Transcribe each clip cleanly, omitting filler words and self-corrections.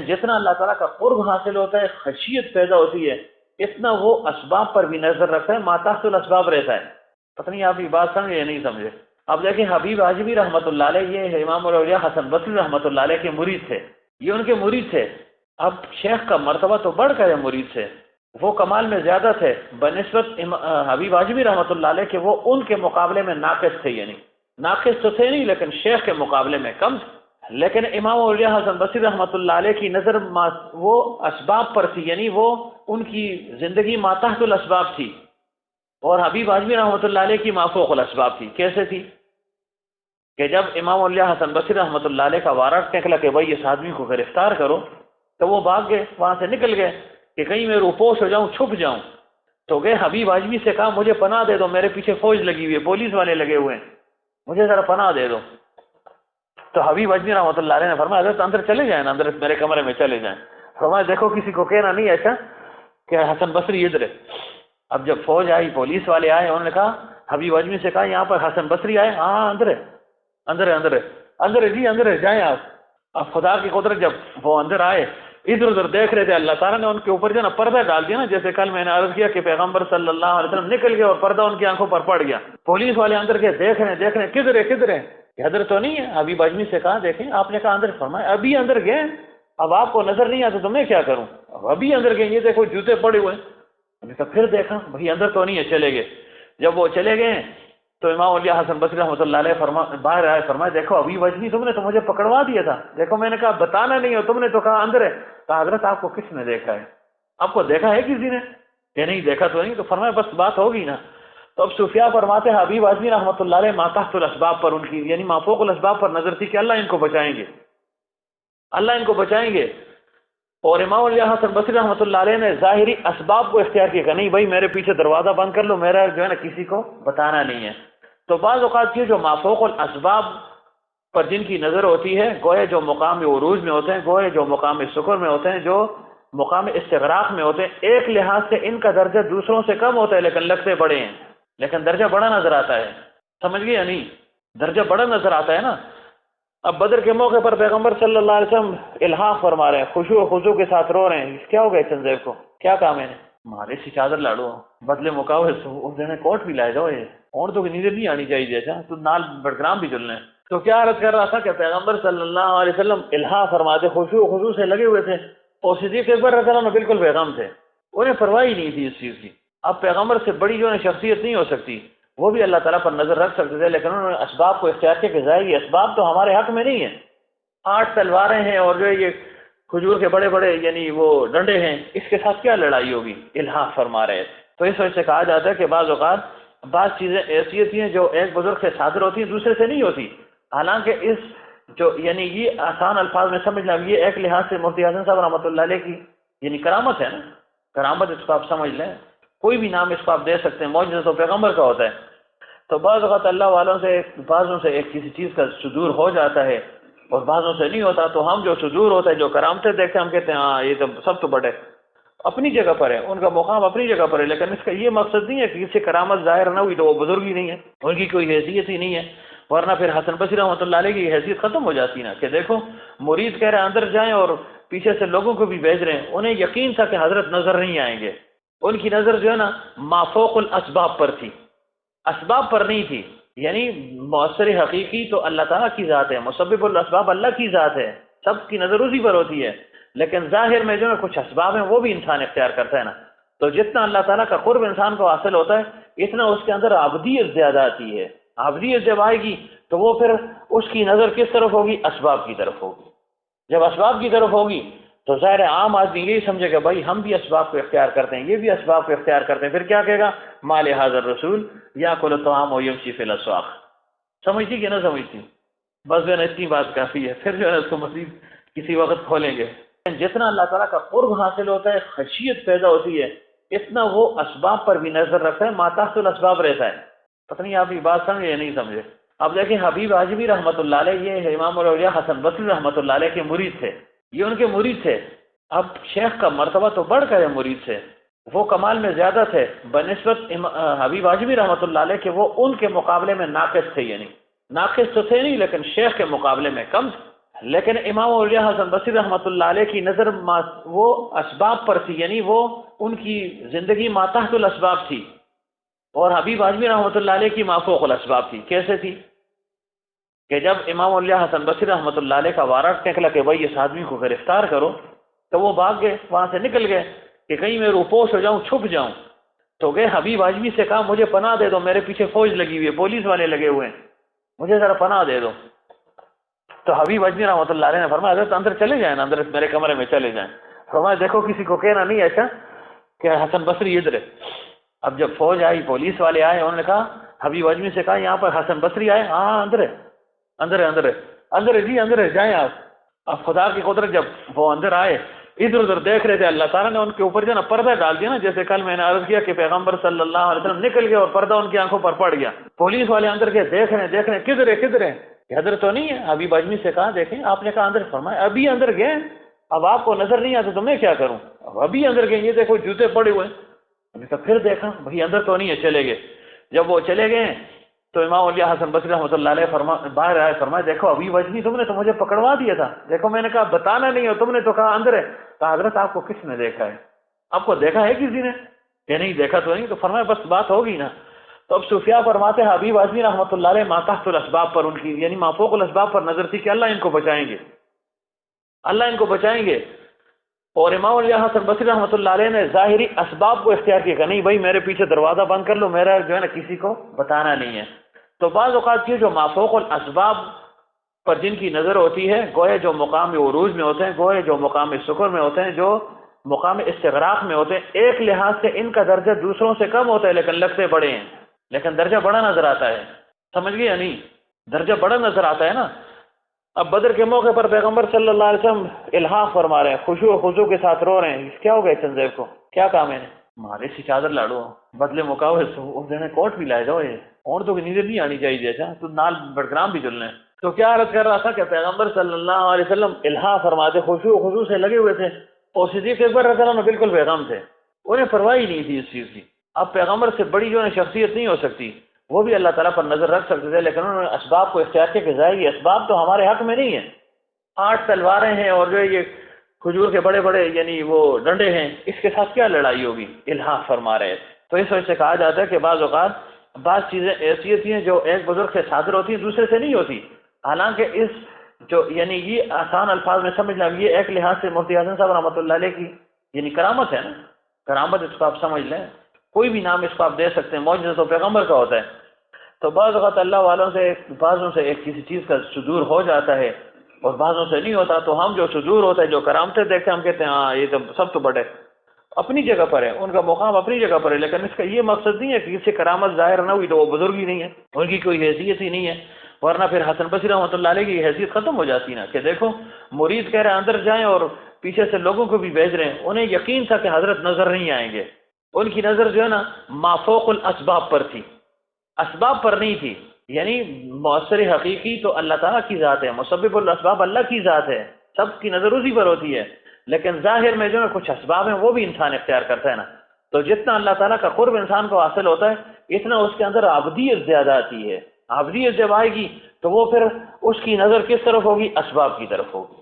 جتنا اللہ تعالیٰ کا قرب حاصل ہوتا ہے، خشیت پیدا ہوتی ہے، اتنا وہ اسباب پر بھی نظر رکھتا ہے، ما تحت الاسباب رہتا ہے۔ پتہ نہیں آپ یہ بات سمجھے یا نہیں سمجھے؟ اب دیکھیں حبیب اعجمی رحمۃ اللہ علیہ، یہ امام الاولیاء حسن بصری رحمۃ اللہ علیہ کے مرید تھے، یہ ان کے مرید تھے۔ اب شیخ کا مرتبہ تو بڑھ کر ہے مرید سے، وہ کمال میں زیادہ تھے بنسبت حبیب اعجمی رحمۃ اللہ علیہ کہ وہ ان کے مقابلے میں ناقص تھے، یعنی ناقص تو تھے نہیں لیکن شیخ کے مقابلے میں کم تھے۔ لیکن امام اولیاء حسن بصری رحمۃ اللہ علیہ کی نظر وہ اسباب پر تھی، یعنی وہ ان کی زندگی ما تحت الاسباب تھی، اور حبیب اعجمی رحمۃ اللہ علیہ کی ما فوق الاسباب تھی۔ کیسے تھی کہ جب امام اولیاء حسن بصری رحمۃ اللہ علیہ کا وارنٹ نکلا کہ بھائی اس آدمی کو گرفتار کرو، تو وہ بھاگ گئے، وہاں سے نکل گئے کہ کہیں میں روپوش ہو جاؤں، چھپ جاؤں۔ تو گئے حبیب اعجمی سے کہا مجھے پناہ دے دو، میرے پیچھے فوج لگی ہوئی ہے، پولیس والے لگے ہوئے ہیں، مجھے ذرا پناہ دے دو۔ تو حبیب اعجمی رحمۃ اللہ علیہ نے فرمایا حضرت اندر چلے جائیں نا، اندر میرے کمرے میں چلے جائیں۔ فرمایا دیکھو کسی کو کہنا نہیں ایسا کہ حسن بصری ادھر ہے۔ اب جب فوج آئی، پولیس والے آئے، انہوں نے کہا حبیب اعجمی سے کہا یہاں پر حسن بصری آئے؟ ہاں اندر ہے، اندر ہے، اندر ہے، اندر ہے جی، اندر ہے، جائیں آپ۔ اب خدا کی قدرت، جب وہ اندر آئے ادھر ادھر دیکھ رہے تھے، اللہ تعالیٰ نے ان کے اوپر جو نا پردہ ڈال دیا نا، جیسے کل میں نے عرض کیا کہ پیغمبر صلی اللہ علیہ وسلم نکل گئے اور پردہ ان کی آنکھوں پر پڑ گیا۔ پولیس والے اندر کے دیکھ رہے ہیں کدھر ہے کدھر ہے، ادھر تو نہیں ہے۔ حبیب اعجمی سے کہا دیکھیں، آپ نے کہا اندر، فرمایا ابھی اندر گئے، اب آپ کو نظر نہیں آتا تو میں کیا کروں، اب ابھی اندر گئے، یہ دیکھو جوتے پڑے ہوئے ہیں۔ پھر دیکھا بھائی اندر تو نہیں ہے، چلے گئے۔ جب وہ چلے گئے تو امام اولیاء حسن بصری رحمۃ اللہ علیہ باہر آئے، فرمایا دیکھو حبیب اعجمی تم نے تو مجھے پکڑوا دیا تھا، دیکھو میں نے کہا بتانا نہیں ہو، تم نے تو کہا اندر ہے۔ کہا حضرت آپ کو کس نے دیکھا ہے، آپ کو دیکھا ہے کسی نے؟ کہ نہیں دیکھا تو نہیں۔ تو فرمایا بس بات ہوگی نا۔ تو اب صوفیاء فرماتے ہیں حبیب اعجمی رحمۃ اللہ علیہ ما تحت الاسباب پر ان کی یعنی ما فوق الاسباب پر نظر تھی کہ اللہ ان کو بچائیں گے، اللہ ان کو بچائیں گے۔ اور امام اولیاء حسن بصری رحمۃ اللہ علیہ نے ظاہری اسباب کو اختیار کیا کہ نہیں بھائی میرے پیچھے دروازہ بند کر لو، میرا جو ہے نا کسی کو بتانا نہیں ہے۔ تو بعض اوقات یہ جو ما فوق الاسباب پر جن کی نظر ہوتی ہے، گوئے جو مقام عروج میں ہوتے ہیں، گوئے جو مقام سکر میں ہوتے ہیں، جو مقام استغراق میں ہوتے ہیں، ایک لحاظ سے ان کا درجہ دوسروں سے کم ہوتا ہے لیکن لگتے بڑے ہیں، لیکن درجہ بڑا نظر آتا ہے۔ سمجھ گئے یا نہیں؟ درجہ بڑا نظر آتا ہے نا۔ اب بدر کے موقع پر پیغمبر صلی اللہ علیہ وسلم الحاح فرما رہے ہیں، خشوع و خضوع کے ساتھ رو رہے ہیں۔ کیا ہو گیا چنزیب کو، کیا کام ہے؟ مارے سی چادر لاڑو بدلے مقاوے اس دن کوٹ بھی لائے جاؤ، یہ عورتوں کی نیندر نہیں آنی چاہیے جیسا تو نال بڑگرام بھی چلنا ہے۔ تو کیا عرض کر رہا تھا کہ پیغمبر صلی اللہ علیہ وسلم الحاح فرماتے، خشوع و خضوع سے لگے ہوئے تھے، اور صدیق اکبر رضی اللہ عنہ بالکل بیغم تھے، انہیں پرواہ ہی نہیں تھی اس چیز کی۔ اب پیغمبر سے بڑی جو ہے شخصیت نہیں ہو سکتی، وہ بھی اللہ تعالیٰ پر نظر رکھ سکتے تھے، لیکن انہوں نے اسباب کو اختیار کیا کہ ظاہری اسباب تو ہمارے حق میں نہیں ہیں، 8 تلواریں ہیں اور جو یہ کھجور کے بڑے بڑے یعنی وہ ڈنڈے ہیں، اس کے ساتھ کیا لڑائی ہوگی؟ الحاح فرما رہے تھے۔ تو اس وجہ سے کہا جاتا ہے کہ بعض اوقات بعض چیزیں ایسی ہوتی ہیں جو ایک بزرگ سے صادر ہوتی ہیں، دوسرے سے نہیں ہوتی، حالانکہ اس جو یعنی یہ آسان الفاظ میں سمجھ لیں، یہ ایک لحاظ سے مفتی اعظم صاحب رحمۃ اللہ علیہ کی یعنی کرامت ہے نا، کرامت اس کو آپ سمجھ لیں، کوئی بھی نام اس کو آپ دے سکتے ہیں، معجزہ تو پیغمبر کا ہوتا ہے۔ تو بعض اوقات اللہ والوں سے بعضوں سے ایک کسی چیز کا صدور ہو جاتا ہے اور بعضوں سے نہیں ہوتا، تو ہم جو صدور ہوتا ہے، جو کرامتیں دیکھتے ہیں، ہم کہتے ہیں ہاں یہ تو سب تو بڑے اپنی جگہ پر ہے، ان کا مقام اپنی جگہ پر ہے، لیکن اس کا یہ مقصد نہیں ہے کہ کسی کرامت ظاہر نہ ہوئی تو وہ بزرگ ہی نہیں ہے، ان کی کوئی حیثیت ہی نہیں ہے، ورنہ پھر حسن بصری رحمۃ اللہ علیہ کی حیثیت ختم ہو جاتی نا کہ دیکھو مرید کہہ رہے ہیں اندر جائیں اور پیچھے سے لوگوں کو بھی بھیج رہے ہیں، انہیں یقین تھا کہ حضرت نظر نہیں آئیں گے، ان کی نظر جو ہے نا ما فوق الاسباب پر تھی، اسباب پر نہیں تھی، یعنی مؤثر حقیقی تو اللہ تعالیٰ کی ذات ہے، مسبب الاسباب اللہ کی ذات ہے، سب کی نظر اسی پر ہوتی ہے، لیکن ظاہر میں جو ہے کچھ اسباب ہیں وہ بھی انسان اختیار کرتا ہے نا۔ تو جتنا اللہ تعالیٰ کا قرب انسان کو حاصل ہوتا ہے اتنا اس کے اندر عبدیت زیادہ آتی ہے، عبدیت جب آئے گی تو وہ پھر اس کی نظر کس طرف ہوگی؟ اسباب کی طرف ہوگی۔ جب اسباب کی طرف ہوگی تو ظاہر عام آدمی یہی سمجھے گا بھائی ہم بھی اسباب کو اختیار کرتے ہیں، یہ بھی اسباب کو اختیار کرتے ہیں، پھر کیا کہے گا؟ مال حاضر رسول یا کل الطعام و یمشی فی الاسواق۔ سمجھتی کہ نہ سمجھتی؟ بس جو ہے نا اتنی بات کافی ہے، پھر جو ہے اس کو مزید کسی وقت کھولیں گے۔ جتنا اللہ تعالیٰ کا قرب حاصل ہوتا ہے، خشیت پیدا ہوتی ہے، اتنا وہ اسباب پر بھی نظر رکھتا ہے، ما تحت الاسباب رہتا ہے۔ پتہ نہیں آپ یہ بات سمجھے یا نہیں سمجھے؟ اب دیکھیں حبیب اعجمی رحمۃ اللہ علیہ، یہ امام الاولیاء حسن بصری رحمۃ اللہ علیہ کے مرید تھے، یہ ان کے مرید تھے۔ اب شیخ کا مرتبہ تو بڑھ کر ہے مرید سے، وہ کمال میں زیادہ تھے بنسبت حبیب اعجمی رحمۃ اللہ علیہ کہ وہ ان کے مقابلے میں ناقص تھے، یعنی ناقص تو تھے نہیں لیکن شیخ کے مقابلے میں کم تھے۔ لیکن امام اولیاء حسن بصری رحمۃ اللہ علیہ کی نظر وہ اسباب پر تھی، یعنی وہ ان کی زندگی ما تحت الاسباب تھی، اور حبیب اعظمی رحمۃ اللہ علیہ کی ما فوق الاسباب تھی۔ کیسے تھی کہ جب امام اولیاء حسن بصری رحمۃ اللہ علیہ کا وارنٹ نکلا کہ بھائی اس آدمی کو گرفتار کرو، تو وہ بھاگ گئے، وہاں سے نکل گئے کہ کہیں میں روپوش ہو جاؤں، چھپ جاؤں، تو گئے حبیب اعظمی سے کہا مجھے پناہ دے دو، میرے پیچھے فوج لگی ہوئی ہے، پولیس والے لگے ہوئے ہیں، مجھے ذرا پناہ دے دو۔ تو حبیب اعظمی رحمۃ اللہ علیہ نے فرمایا حضرت اندر چلے جائیں، اندر میرے کمرے میں چلے جائیں۔ فرمایا دیکھو کسی کو کہنا نہیں ایسا کہ حسن بصری ادھر ہے۔ اب جب فوج آئی، پولیس والے آئے، انہوں نے کہا حبیب اعظمی سے کہا یہاں پر حسن بصری آئے؟ ہاں اندر ہے، اندر ہے، اندر ہے، اندر ہے جی، اندر ہے، جائیں آپ۔ اب خدا کی قدرت، جب وہ اندر آئے ادھر ادھر دیکھ رہے تھے، اللہ تعالیٰ نے ان کے اوپر جو ہے نا پردہ ڈال دیا نا، جیسے کل میں نے عرض کیا کہ پیغمبر صلی اللہ علیہ وسلم نکل گئے اور پردہ ان کی آنکھوں پر پڑ گیا۔ پولیس والے اندر کے دیکھ رہے ہیں کدھر ہے کدھر ہے، ادھر تو نہیں ہے۔ حبیب اعظمی سے کہا دیکھیں، آپ نے کہا اندر، فرمایا ابھی اندر گئے، اب آپ کو نظر نہیں آتا تو میں کیا کروں، اب ابھی اندر گئے، یہ دیکھو جوتے پڑے ہوئے ہیں۔ تو پھر دیکھا بھائی اندر تو نہیں ہے، چلے گئے۔ جب وہ چلے گئے تو امام اولیاء حسن بصری رحمۃ اللہ علیہ باہر آئے، فرمایا دیکھو حبیب اعظمی تم نے تو مجھے پکڑوا دیا تھا، دیکھو میں نے کہا بتانا نہیں ہو، تم نے تو کہا اندر ہے۔ کہا حضرت آپ کو کس نے دیکھا ہے، آپ کو دیکھا ہے کسی نے؟ کہ نہیں دیکھا تو نہیں۔ تو فرمایا بس بات ہوگی نا۔ تو اب صوفیاء فرماتے ہیں حبیب اعظمی رحمۃ اللہ علیہ ما تحت الاسباب پر ان کی یعنی ما فوق الاسباب پر نظر تھی کہ اللہ ان کو بچائیں گے، اللہ ان کو بچائیں گے۔ اور امام علیہ حسن بصری رحمۃ اللہ علیہ نے ظاہری اسباب کو اختیار کیا کہ نہیں بھائی میرے پیچھے دروازہ بند کر لو، میرا جو ہے نا کسی کو بتانا نہیں ہے۔ تو بعض اوقات یہ جو ما فوق الاسباب پر جن کی نظر ہوتی ہے، گوئے جو مقام عروج میں ہوتے ہیں، گوئے جو مقام سکر میں ہوتے ہیں، جو مقام استغراق میں ہوتے ہیں، ایک لحاظ سے ان کا درجہ دوسروں سے کم ہوتا ہے لیکن لگتے بڑے ہیں، لیکن درجہ بڑا نظر آتا ہے۔ سمجھ گئے یا نہیں؟ درجہ بڑا نظر آتا ہے نا۔ اب بدر کے موقع پر پیغمبر صلی اللہ علیہ وسلم الحاح فرما رہے ہیں، خشوع و خضوع کے ساتھ رو رہے ہیں، کیا ہو گیا چنزیب کو، کیا کام ہے؟ مارے سی چادر لاڑو بدلے مقاوے اس دن کوٹ بھی لائے جاؤ، یہ عورتوں کی نیندر نہیں آنی چاہیے جیسا تو نال بڑگرام بھی چلنے۔ تو کیا عرض کر رہا تھا کہ پیغمبر صلی اللہ علیہ وسلم الحاح فرماتے، خشوع و خضوع سے لگے ہوئے تھے، اور صدیق اکبر رضی اللہ عنہ بالکل بیغم تھے، انہیں پرواہ ہی نہیں تھی اس چیز کی۔ اب پیغمبر سے بڑی جو ہے شخصیت نہیں ہو سکتی، وہ بھی اللہ تعالیٰ پر نظر رکھ سکتے تھے، لیکن انہوں نے اسباب کو اختیار کیا کہ ظاہر یہ اسباب تو ہمارے حق میں نہیں ہے، 8 تلواریں ہیں اور جو یہ کھجور کے بڑے بڑے یعنی وہ ڈنڈے ہیں، اس کے ساتھ کیا لڑائی ہوگی، الحاح فرما رہے تھے۔ تو اس وجہ سے کہا جاتا ہے کہ بعض اوقات بعض چیزیں ایسی ہوتی ہیں جو ایک بزرگ سے صادر ہوتی ہیں دوسرے سے نہیں ہوتی، حالانکہ اس جو یعنی یہ آسان الفاظ میں سمجھنا، یہ ایک لحاظ سے مفتی حسن صاحب رحمۃ اللہ علیہ کی یعنی کرامت ہے نا، کرامت اس کو آپ سمجھ لیں، کوئی بھی نام اس کو آپ دے سکتے ہیں، معجزہ تو پیغمبر کا ہوتا ہے۔ تو بعض اوقات اللہ والوں سے بعضوں سے ایک کسی چیز کا صدور ہو جاتا ہے اور بعضوں سے نہیں ہوتا، تو ہم جو صدور ہوتا ہے، جو کرامتیں دیکھتے ہیں، ہم کہتے ہیں ہاں یہ تو سب تو بڑے اپنی جگہ پر ہے، ان کا مقام اپنی جگہ پر ہے، لیکن اس کا یہ مقصد نہیں ہے کہ کسی کرامت ظاہر نہ ہوئی تو وہ بزرگ ہی نہیں ہے، ان کی کوئی حیثیت ہی نہیں ہے، ورنہ پھر حسن بصری رحمۃ اللہ علیہ کی حیثیت ختم ہو جاتی نا، کہ دیکھو مرید کہہ رہے ہیں اندر جائیں اور پیچھے سے لوگوں کو بھی بھیج رہے ہیں، انہیں یقین تھا کہ حضرت نظر نہیں آئیں گے، ان کی نظر جو ہے نا ما فوق الاسباب پر تھی، اسباب پر نہیں تھی، یعنی مؤثر حقیقی تو اللہ تعالیٰ کی ذات ہے، مسبب الاسباب اللہ کی ذات ہے، سب کی نظر اسی پر ہوتی ہے، لیکن ظاہر میں جو ہے کچھ اسباب ہیں وہ بھی انسان اختیار کرتا ہے نا، تو جتنا اللہ تعالیٰ کا قرب انسان کو حاصل ہوتا ہے اتنا اس کے اندر عبدیت زیادہ آتی ہے، عبدیت جب آئے گی تو وہ پھر اس کی نظر کس طرف ہوگی؟ اسباب کی طرف ہوگی،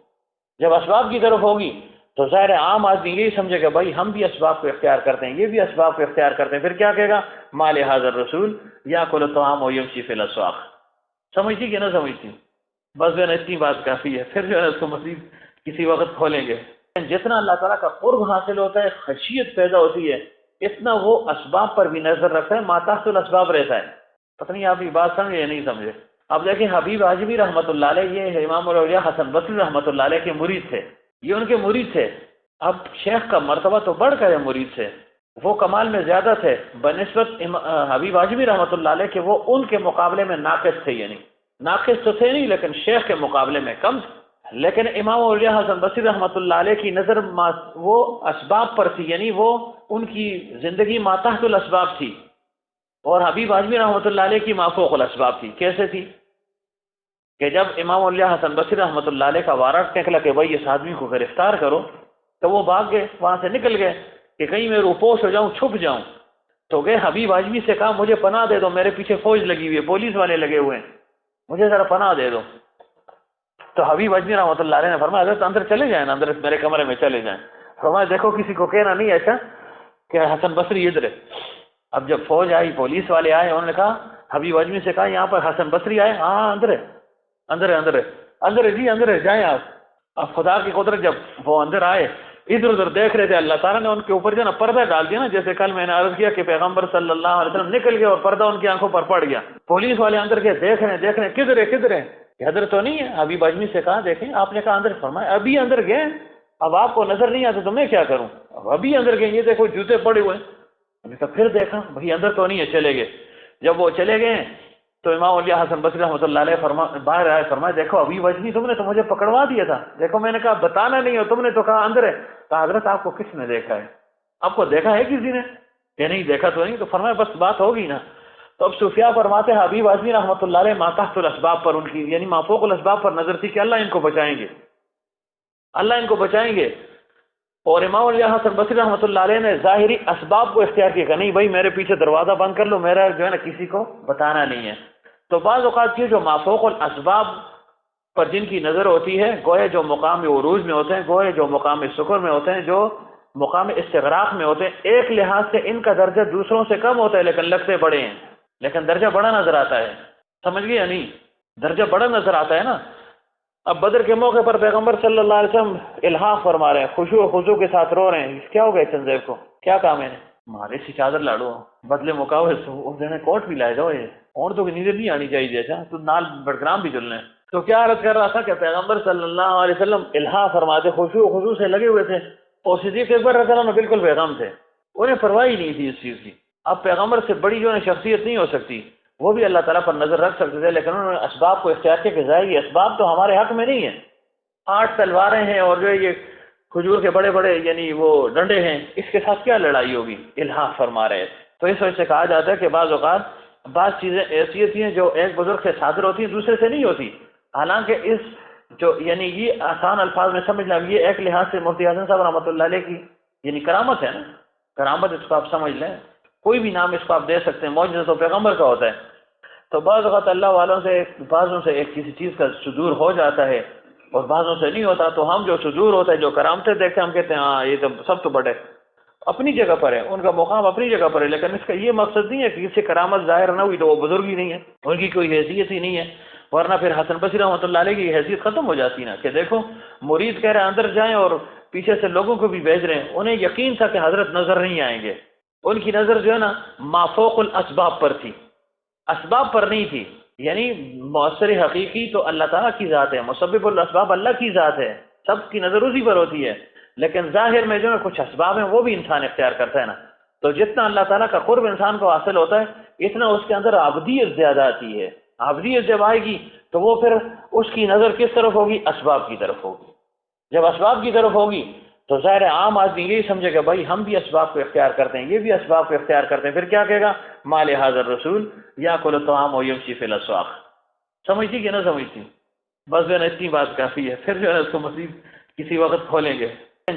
جب اسباب کی طرف ہوگی تو ظاہر عام آدمی یہی سمجھے گا بھائی ہم بھی اسباب کو اختیار کرتے ہیں، یہ بھی اسباب کو اختیار کرتے ہیں، پھر کیا کہے گا؟ مال حاضر رسول یاکل الطعام ویمشی فی الاسواق۔ سمجھتی کہ نہ سمجھتی؟ بس جو ہے نا اتنی بات کافی ہے، پھر جو ہے اس کو مزید کسی وقت کھولیں گے۔ جتنا اللہ تعالیٰ کا قرب حاصل ہوتا ہے، خشیت پیدا ہوتی ہے، اتنا وہ اسباب پر بھی نظر رکھتا ہے، ما تحت الاسباب رہتا ہے۔ پتہ نہیں آپ یہ بات سمجھے یا نہیں سمجھے؟ اب دیکھیں حبیب اعظمی رحمۃ اللہ علیہ یہ امام الاولیاء حسن بصری رحمۃ اللہ علیہ کے مرید تھے، یہ ان کے مرید تھے۔ اب شیخ کا مرتبہ تو بڑھ کر ہے مرید سے، وہ کمال میں زیادہ تھے بنسبت حبیب اعظمی رحمۃ اللہ علیہ کہ وہ ان کے مقابلے میں ناقص تھے، یعنی ناقص تو تھے نہیں لیکن شیخ کے مقابلے میں کم تھے۔ لیکن امام اولیاء حسن بصری رحمۃ اللہ علیہ کی نظر وہ اسباب پر تھی، یعنی وہ ان کی زندگی ما تحت الاسباب تھی، اور حبیب اعظمی رحمۃ اللہ علیہ کی ما فوق الاسباب تھی۔ کیسے تھی کہ جب امام اولیاء حسن بصری رحمۃ اللہ علیہ کا وارنٹ نکلا کہ بھائی اس آدمی کو گرفتار کرو، تو وہ بھاگ گئے، وہاں سے نکل گئے کہ کہیں میں روپوش ہو جاؤں، چھپ جاؤں، تو گئے حبیب اعظمی سے کہا مجھے پناہ دے دو، میرے پیچھے فوج لگی ہوئی ہے، پولیس والے لگے ہوئے ہیں، مجھے ذرا پناہ دے دو۔ تو حبیب اجمی رحمۃ اللہ علیہ نے فرمایا حضرت اندر چلے جائیں نا، اندر میرے کمرے میں چلے جائیں. فرمایا دیکھو کسی کو کہنا نہیں ایسا کہ حسن بصری ادھر ہے. اب جب فوج آئی، پولیس والے آئے، انہوں نے کہا حبیب اجمی سے کہا یہاں پر حسن بصری آئے. ہاں اندر ہے، اندر ہے، اندر ہے، اندر ہے جی، اندر ہے، جائیں آپ. اب خدا کی قدرت، جب وہ اندر آئے ادھر ادھر دیکھ رہے تھے، اللہ تعالیٰ نے ان کے اوپر جو نا پردہ ڈال دیا نا، جیسے کل میں نے عرض کیا کہ پیغمبر صلی اللہ علیہ وسلم نکل گئے اور پردہ ان کی آنکھوں پر پڑ گیا. پولیس والے اندر کے دیکھ رہے ہیں کدھر ہے کدھر ہے، ادھر تو نہیں ہے. حبیب اجمی سے کہا دیکھیں، آپ نے کہا اندر. فرمایا ابھی اندر گئے، اب آپ کو نظر نہیں آتا تو میں کیا کروں، اب ابھی اندر گئے، یہ دیکھو جوتے پڑے ہوئے. میں نے کہا پھر دیکھا بھائی اندر تو نہیں ہے، چلے گئے. جب وہ چلے گئے تو امام اولیاء حسن بصری رحمۃ اللہ علیہ باہر آئے. فرمایا دیکھو حبیب اجمی تم نے تو مجھے پکڑوا دیا تھا، دیکھو میں نے کہا بتانا نہیں ہو، تم نے تو کہا اندر ہے. کہا حضرت آپ کو کس نے دیکھا ہے، آپ کو دیکھا ہے کسی نے؟ کہ نہیں دیکھا تو نہیں. تو فرمایا بس بات ہوگی نا. تو اب صوفیاء فرماتے ہیں حبیب اجمی رحمۃ اللہ علیہ ما تحت الاسباب پر ان کی یعنی ما فوق الاسباب پر نظر تھی کہ اللہ ان کو بچائیں گے، اللہ ان کو بچائیں گے. اور امام اولیاء حسن بصری رحمۃ اللہ علیہ نے ظاہری اسباب کو اختیار کیا کہ نہیں بھائی میرے پیچھے دروازہ بند کر لو، میرا جو ہے نا کسی کو بتانا نہیں ہے. تو بعض اوقات یہ جو ما فوق الاسباب پر جن کی نظر ہوتی ہے، گوئے جو مقام عروج میں ہوتے ہیں، گوئے جو مقام سکر میں ہوتے ہیں، جو مقام استغراق میں ہوتے ہیں، ایک لحاظ سے ان کا درجہ دوسروں سے کم ہوتا ہے لیکن لگتے بڑے ہیں، لیکن درجہ بڑا نظر آتا ہے. سمجھ گئے یا نہیں؟ درجہ بڑا نظر آتا ہے نا. اب بدر کے موقع پر پیغمبر صلی اللہ علیہ وسلم الحاق فرما رہے ہیں، خشوع و خضوع کے ساتھ رو رہے ہیں. کیا ہو گیا چنزیب کو، کیا کام ہے؟ مارے سی چادر لاڑو بدلے مقاوے کوٹ بھی لائے جاؤ، یہ عورتوں کی نیندر نہیں آنی چاہیے. اچھا تو نال بڑگرام بھی چلنے. تو کیا عرض کر رہا تھا کہ پیغمبر صلی اللہ علیہ وسلم الحاق فرماتے، خشوع و خضوع سے لگے ہوئے تھے، اور صدیق اکبر رضی اللہ عنہ بالکل بیغم تھے، انہیں پرواہ ہی نہیں تھی اس چیز کی. اب پیغمبر سے بڑی جو ہے شخصیت نہیں ہو سکتی، وہ بھی اللہ تعالیٰ پر نظر رکھ سکتے تھے، لیکن انہوں نے اسباب کو اختیار کیا کہ ظاہر یہ اسباب تو ہمارے حق میں نہیں ہیں. 8 تلواریں ہیں اور جو یہ کھجور کے بڑے بڑے یعنی وہ ڈنڈے ہیں، اس کے ساتھ کیا لڑائی ہوگی؟ الحاق فرما رہے. تو اس وجہ سے کہا جاتا ہے کہ بعض اوقات بعض چیزیں ایسی ہوتی ہیں جو ایک بزرگ سے صادر ہوتی ہیں دوسرے سے نہیں ہوتی. حالانکہ اس جو یعنی یہ آسان الفاظ میں سمجھنا، یہ ایک لحاظ سے مفتی حسن صاحب رحمۃ اللہ علیہ کی یعنی کرامت ہے نا، کرامت اس کو آپ سمجھ لیں، کوئی بھی نام اس کو آپ دے سکتے ہیں، معجزہ تو پیغمبر کا ہوتا ہے. تو بعض اوقات اللہ والوں سے بعضوں سے ایک کسی چیز کا صدور ہو جاتا ہے اور بعضوں سے نہیں ہوتا، تو ہم جو صدور ہوتا ہے، جو کرامتیں دیکھتے ہیں، ہم کہتے ہیں ہاں یہ تو سب تو بڑے اپنی جگہ پر ہے، ان کا مقام اپنی جگہ پر ہے، لیکن اس کا یہ مقصد نہیں ہے کہ کسی کرامت ظاہر نہ ہوئی تو وہ بزرگ ہی نہیں ہے، ان کی کوئی حیثیت ہی نہیں ہے. ورنہ پھر حسن بصری رحمۃ اللہ علیہ کی حیثیت ختم ہو جاتی نا، کہ دیکھو مرید کہہ رہے ہیں اندر جائیں اور پیچھے سے لوگوں کو بھی بھیج رہے ہیں. انہیں یقین تھا کہ حضرت نظر نہیں آئیں گے، ان کی نظر جو ہے نا ما فوق الاسباب پر تھی، اسباب پر نہیں تھی. یعنی مؤثر حقیقی تو اللہ تعالیٰ کی ذات ہے، مسبب الاسباب اللہ کی ذات ہے، سب کی نظر اسی پر ہوتی ہے، لیکن ظاہر میں جو ہے کچھ اسباب ہیں وہ بھی انسان اختیار کرتا ہے نا. تو جتنا اللہ تعالیٰ کا قرب انسان کو حاصل ہوتا ہے اتنا اس کے اندر عبدیت زیادہ آتی ہے. عبدیت جب آئے گی تو وہ پھر اس کی نظر کس طرف ہوگی؟ اسباب کی طرف ہوگی. جب اسباب کی طرف ہوگی تو ظاہر عام آدمی یہی سمجھے گا بھائی ہم بھی اسباب کو اختیار کرتے ہیں، یہ بھی اسباب کو اختیار کرتے ہیں. پھر کیا کہے گا؟ مال حاضر رسول یا کل الطعام و یمشی فی الاسواق. سمجھتی کہ نہ سمجھتی؟ بس جو ہے نا اتنی بات کافی ہے، پھر جو ہے نا اس کو مزید کسی وقت کھولیں گے.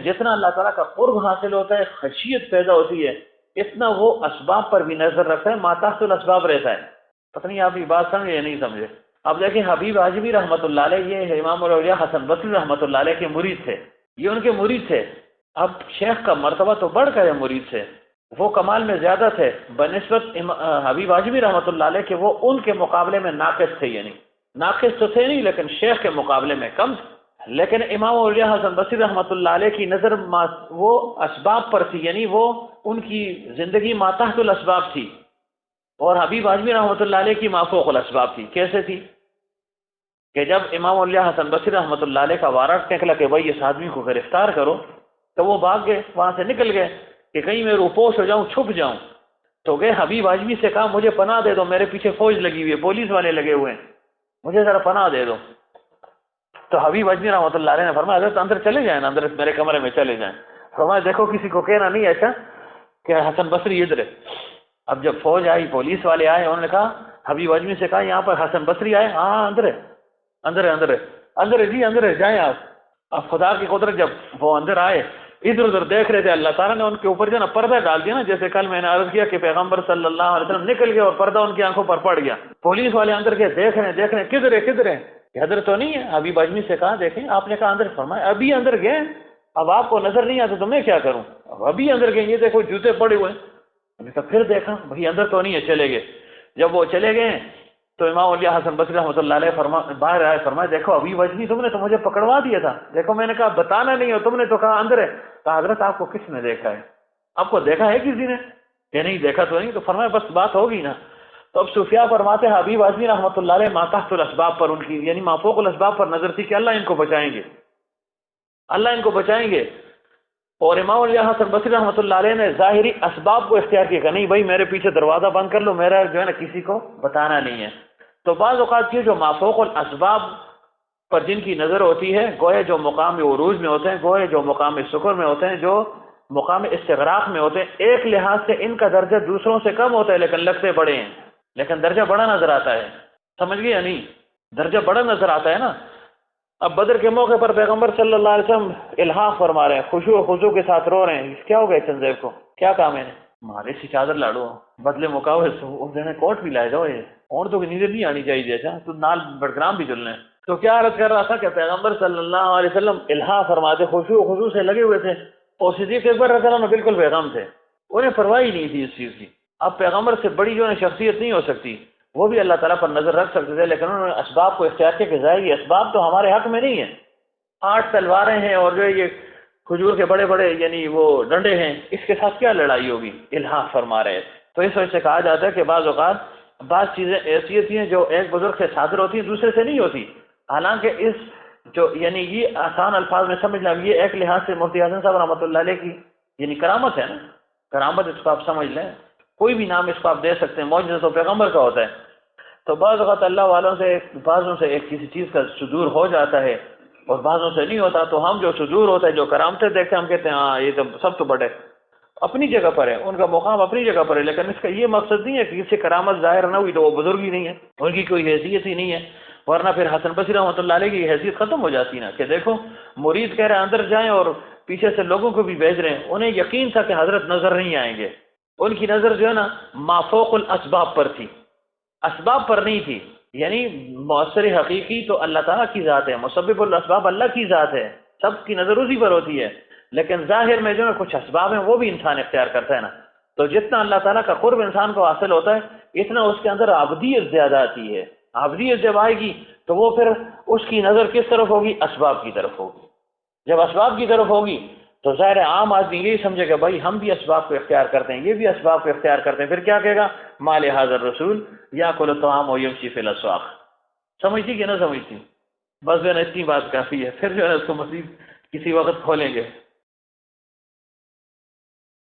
جتنا اللہ تعالیٰ کا قرب حاصل ہوتا ہے، خشیت پیدا ہوتی ہے، اتنا وہ اسباب پر بھی نظر رکھتا ہے، ما تحت الاسباب رہتا ہے. پتہ نہیں آپ یہ بات سمجھے یا نہیں سمجھے. اب دیکھیں حبیب اجمی رحمۃ اللہ علیہ یہ امام الاولیاء حسن بصری رحمۃ اللہ علیہ کے مرید تھے، یہ ان کے مرید تھے. اب شیخ کا مرتبہ تو بڑھ کر ہے مرید سے، وہ کمال میں زیادہ تھے بنسبت حبیب اجمی رحمۃ اللہ علیہ کہ وہ ان کے مقابلے میں ناقص تھے، یعنی ناقص تو تھے نہیں لیکن شیخ کے مقابلے میں کم تھے. لیکن امام اولیاء حسن بصری رحمۃ اللہ علیہ کی نظر وہ اسباب پر تھی، یعنی وہ ان کی زندگی ما تحت الاسباب تھی، اور حبیب اجمی رحمۃ اللہ علیہ کی ما فوق الاسباب تھی. کیسے تھی؟ کہ جب امام اولیاء حسن بصری رحمۃ اللہ علیہ کا وارنٹ نکلا کہ بھائی اس آدمی کو گرفتار کرو، تو وہ بھاگ گئے، وہاں سے نکل گئے کہ کہیں میں روپوش ہو جاؤں، چھپ جاؤں. تو گئے حبیب اجمی سے کہا مجھے پناہ دے دو، میرے پیچھے فوج لگی ہوئی ہے، پولیس والے لگے ہوئے ہیں، مجھے ذرا پناہ دے دو. تو حبیب اجمی رحمۃ اللہ علیہ نے فرمایا حضرت اندر چلے جائیں نا، اندر میرے کمرے میں چلے جائیں. فرمایا دیکھو کسی کو کہنا نہیں ایسا کہ حسن بصری ادھر ہے. اب جب فوج آئی، پولیس والے آئے، انہوں نے کہا حبیب اجمی سے کہا یہاں پر حسن بصری آئے. ہاں اندر ہے، اندر ہے، اندر ہے، اندر ہے جی، اندر ہے، جائیں آپ. اب خدا کی قدرت جب وہ اندر آئے ادھر ادھر دیکھ رہے تھے، اللہ تعالیٰ نے ان کے اوپر جو نا پردہ ڈال دیا نا، جیسے کل میں نے عرض کیا کہ پیغمبر صلی اللہ علیہ وسلم نکل گئے اور پردہ ان کی آنکھوں پر پڑ گیا. پولیس والے اندر کے دیکھ رہے ہیں کدھر ہے کدھر ہے. کہ حضرت تو نہیں ہے؟ حبیب اجمی سے کہا دیکھیں، آپ نے کہا اندر، فرمایا ابھی اندر گئے، اب آپ کو نظر نہیں آتا تو میں کیا کروں، اب ابھی اندر گئے، یہ دیکھو جوتے پڑے ہوئے ہیں۔ میں نے کہا پھر دیکھا بھائی اندر تو نہیں ہے، چلے گئے۔ جب وہ چلے گئے تو امام اولیاء حسن بصری رحمۃ اللہ علیہ باہر آئے، فرمایا دیکھو ابھی وجنی تم نے تو مجھے پکڑوا دیا تھا، دیکھو میں نے کہا بتانا نہیں ہو، تم نے تو کہا اندر ہے۔ کہا حضرت آپ کو کس نے دیکھا ہے، آپ کو دیکھا ہے کسی نے؟ کہ نہیں دیکھا تو نہیں۔ تو فرمایا بس بات ہوگی نا۔ تو اب صوفیاء فرماتے ہیں حبیب اعظمی رحمۃ اللہ علیہ ما تحت الاسباب پر ان کی یعنی ما فوق الاسباب پر نظر تھی کہ اللہ ان کو بچائیں گے، اللہ ان کو بچائیں گے۔ اور امام علیہ حسن بصری رحمۃ اللہ علیہ نے ظاہری اسباب کو اختیار کیا کہ نہیں بھائی میرے پیچھے دروازہ بند کر لو، میرا جو ہے نا کسی کو بتانا نہیں ہے۔ تو بعض اوقات یہ جو ما فوق الاسباب پر جن کی نظر ہوتی ہے، گویا جو مقام عروج میں ہوتے ہیں، گویا جو مقام سکر میں ہوتے ہیں، جو مقام استغراق میں ہوتے ہیں، ایک لحاظ سے ان کا درجہ دوسروں سے کم ہوتا ہے لیکن لگتے بڑے ہیں، لیکن درجہ بڑا نظر آتا ہے۔ سمجھ گئے یا نہیں؟ درجہ بڑا نظر آتا ہے نا۔ اب بدر کے موقع پر پیغمبر صلی اللہ علیہ وسلم الحاق فرما رہے ہیں، خشوع و خضوع کے ساتھ رو رہے ہیں، کیا ہو گئے چنزیب کو، کیا کام ہے؟ مارے سی چادر لاڑو بدلے مقاوے کوٹ بھی لائے جاؤ، یہ اور تو نیندر نہیں آنی چاہیے جیسا تو نال بڑگرام بھی چلنے۔ تو کیا عرض کر رہا تھا کہ پیغمبر صلی اللہ علیہ وسلم الحاق فرماتے، خشوع و خضوع سے لگے ہوئے تھے، اور صدیق اکبر رضی اللہ عنہ بالکل بیغم تھے، انہیں پرواہ ہی نہیں تھی اس چیز کی۔ اب پیغمبر سے بڑی جو ہے شخصیت نہیں ہو سکتی، وہ بھی اللہ تعالیٰ پر نظر رکھ سکتے تھے، لیکن انہوں نے اسباب کو اختیار کیا کہ ظاہر یہ اسباب تو ہمارے حق میں نہیں ہیں، 8 تلواریں ہیں اور جو یہ کھجور کے بڑے بڑے یعنی وہ ڈنڈے ہیں، اس کے ساتھ کیا لڑائی ہوگی، الحاق فرما رہے تھے۔ تو اس وجہ سے کہا جاتا ہے کہ بعض اوقات بعض چیزیں ایسی ہوتی ہیں جو ایک بزرگ سے صادر ہوتی ہیں دوسرے سے نہیں ہوتی، حالانکہ اس جو یعنی یہ آسان الفاظ میں سمجھ لیں، یہ ایک لحاظ سے مفتی حسن صاحب رحمۃ اللہ علیہ کی یعنی کرامت ہے نا، کرامت اس کو آپ سمجھ لیں، کوئی بھی نام اس کو آپ دے سکتے ہیں، معجزہ تو پیغمبر کا ہوتا ہے۔ تو بعض اوقات اللہ والوں سے بعضوں سے ایک کسی چیز کا صدور ہو جاتا ہے اور بعضوں سے نہیں ہوتا، تو ہم جو صدور ہوتا ہے، جو کرامتیں دیکھتے ہیں، ہم کہتے ہیں ہاں یہ تو سب تو بڑے اپنی جگہ پر ہے، ان کا مقام اپنی جگہ پر ہے، لیکن اس کا یہ مقصد نہیں ہے کہ اس سے کرامت ظاہر نہ ہوئی تو وہ بزرگ ہی نہیں ہے، ان کی کوئی حیثیت ہی نہیں ہے، ورنہ پھر حسن بصری رحمۃ اللہ علیہ کی حیثیت ختم ہو جاتی نا، کہ دیکھو مرید کہہ رہے ہیں اندر جائیں اور پیچھے سے لوگوں کو بھی بھیج رہے ہیں، انہیں یقین تھا کہ حضرت نظر نہیں آئیں گے، ان کی نظر جو ہے نا ما فوق الاسباب پر تھی، اسباب پر نہیں تھی، یعنی مؤثر حقیقی تو اللہ تعالیٰ کی ذات ہے، مسبب الاسباب اللہ کی ذات ہے، سب کی نظر اسی پر ہوتی ہے، لیکن ظاہر میں جو ہے کچھ اسباب ہیں وہ بھی انسان اختیار کرتا ہے نا، تو جتنا اللہ تعالیٰ کا قرب انسان کو حاصل ہوتا ہے اتنا اس کے اندر عبدیت زیادہ آتی ہے، عبدیت جب آئے گی تو وہ پھر اس کی نظر کس طرف ہوگی، اسباب کی طرف ہوگی، جب اسباب کی طرف ہوگی تو ظاہر عام آدمی یہی سمجھے گا بھائی ہم بھی اسباب کو اختیار کرتے ہیں، یہ بھی اسباب کو اختیار کرتے ہیں، پھر کیا کہے گا، مال حاضر رسول یا کل الطعام و یمشی فی الاسواق۔ سمجھتی کہ نہ سمجھتی؟ بس جو ہے نا اتنی بات کافی ہے، پھر جو ہے اس کو مزید کسی وقت کھولیں گے۔